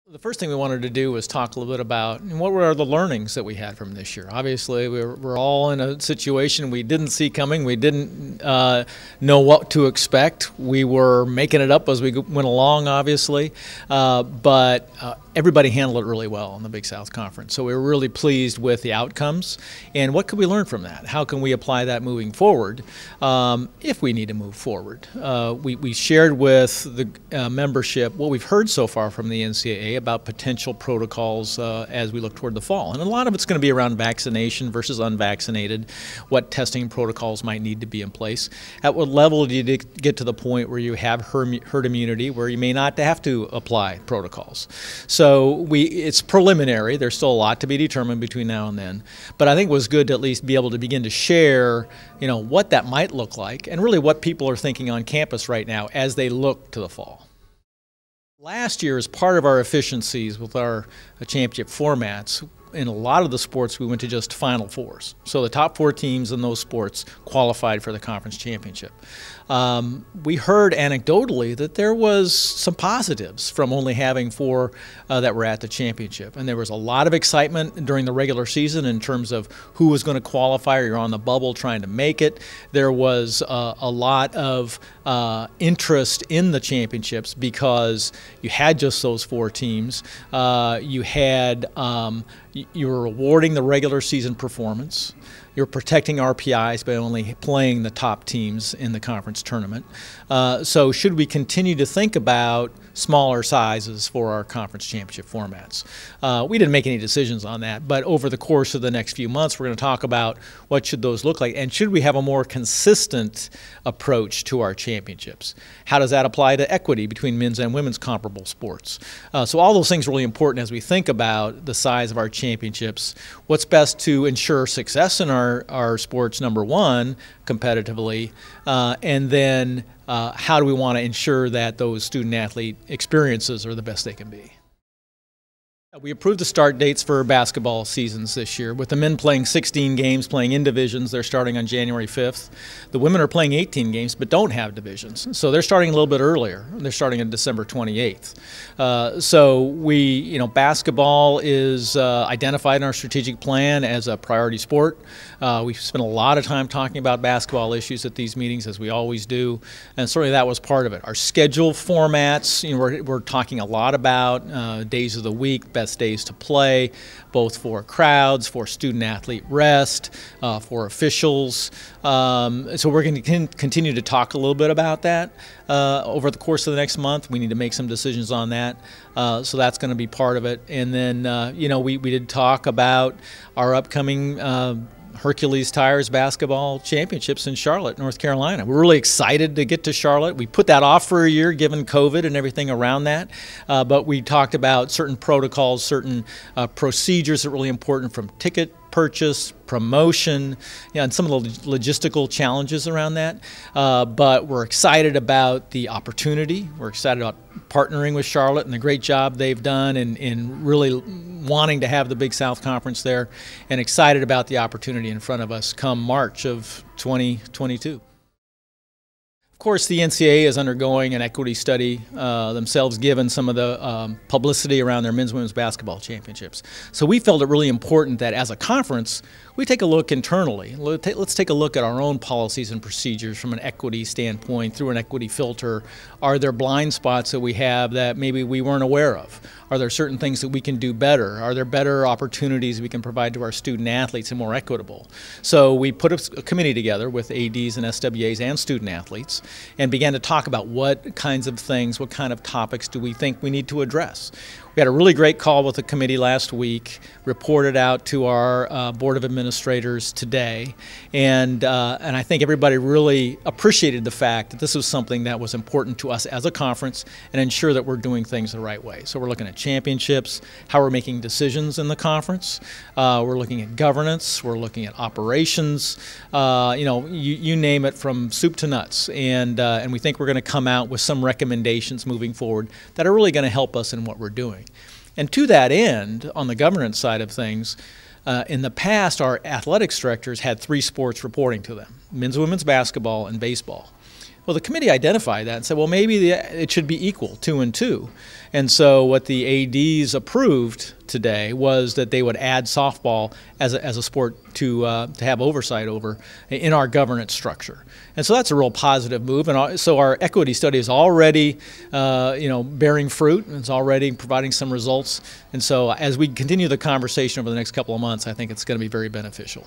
The first thing we wanted to do was talk a little bit about what were the learnings that we had from this year. Obviously, we're all in a situation we didn't see coming. We didn't know what to expect. We were making it up as we went along, obviously, but everybody handled it really well in the Big South Conference. So we were really pleased with the outcomes. And what could we learn from that? How can we apply that moving forward if we need to move forward? We shared with the membership what we've heard so far from the NCAA about potential protocols as we look toward the fall. And a lot of it's going to be around vaccination versus unvaccinated, what testing protocols might need to be in place. At what level do you get to the point where you have herd immunity, where you may not have to apply protocols? So it's preliminary. There's still a lot to be determined between now and then. But I think it was good to at least be able to begin to share, what that might look like and really what people are thinking on campus right now as they look to the fall. Last year, as part of our efficiencies with our championship formats, in a lot of the sports we went to just Final Fours. So the top 4 teams in those sports qualified for the conference championship. We heard anecdotally that there was some positives from only having 4 that were at the championship. And there was a lot of excitement during the regular season in terms of who was going to qualify, or you're on the bubble trying to make it. There was a lot of interest in the championships because you had just those 4 teams. You were rewarding the regular season performance. You're protecting RPIs by only playing the top teams in the conference tournament. So should we continue to think about smaller sizes for our conference championship formats? We didn't make any decisions on that, but over the course of the next few months, we're going to talk about what should those look like, and should we have a more consistent approach to our championships? How does that apply to equity between men's and women's comparable sports? So all those things are really important as we think about the size of our championships. What's best to ensure success in our sports, number one, competitively, and then how do we want to ensure that those student-athlete experiences are the best they can be? We approved the start dates for basketball seasons this year. With the men playing 16 games, playing in divisions, they're starting on January 5th. The women are playing 18 games but don't have divisions, so they're starting a little bit earlier. They're starting on December 28th. Basketball is identified in our strategic plan as a priority sport. We've spent a lot of time talking about basketball issues at these meetings, as we always do, and certainly that was part of it. Our schedule formats, we're talking a lot about days of the week, best days to play, both for crowds, for student-athlete rest, for officials. So we're going to continue to talk a little bit about that over the course of the next month. We need to make some decisions on that. So that's going to be part of it. And then, we did talk about our upcoming Hercules Tires basketball championships in Charlotte, North Carolina. We're really excited to get to Charlotte. We put that off for a year given COVID and everything around that, but we talked about certain protocols, certain procedures that are really important, from ticket purchase, promotion, and some of the logistical challenges around that. But we're excited about the opportunity. We're excited about partnering with Charlotte and the great job they've done in really wanting to have the Big South Conference there, and excited about the opportunity in front of us come March of 2022. Of course, the NCAA is undergoing an equity study themselves, given some of the publicity around their men's and women's basketball championships. So we felt it really important that as a conference, we take a look internally. Let's take a look at our own policies and procedures from an equity standpoint, through an equity filter. Are there blind spots that we have that maybe we weren't aware of? Are there certain things that we can do better? Are there better opportunities we can provide to our student athletes and more equitable? So we put a committee together with ADs and SWAs and student athletes and began to talk about what kinds of things, what kind of topics do we think we need to address. We had a really great call with the committee last week, reported out to our Board of Administrators today, and I think everybody really appreciated the fact that this was something that was important to us as a conference, and ensure that we're doing things the right way. So we're looking at championships, how we're making decisions in the conference, we're looking at governance, we're looking at operations, you name it, from soup to nuts, and we think we're going to come out with some recommendations moving forward that are really going to help us in what we're doing. And to that end, on the governance side of things, in the past, our athletics directors had 3 sports reporting to them: men's and women's basketball and baseball. Well, the committee identified that and said, well, maybe it should be equal, 2 and 2. And so what the ADs approved today was that they would add softball as a sport to have oversight over in our governance structure. And so that's a real positive move. And so our equity study is already bearing fruit, and it's already providing some results. And so as we continue the conversation over the next couple of months, I think it's going to be very beneficial.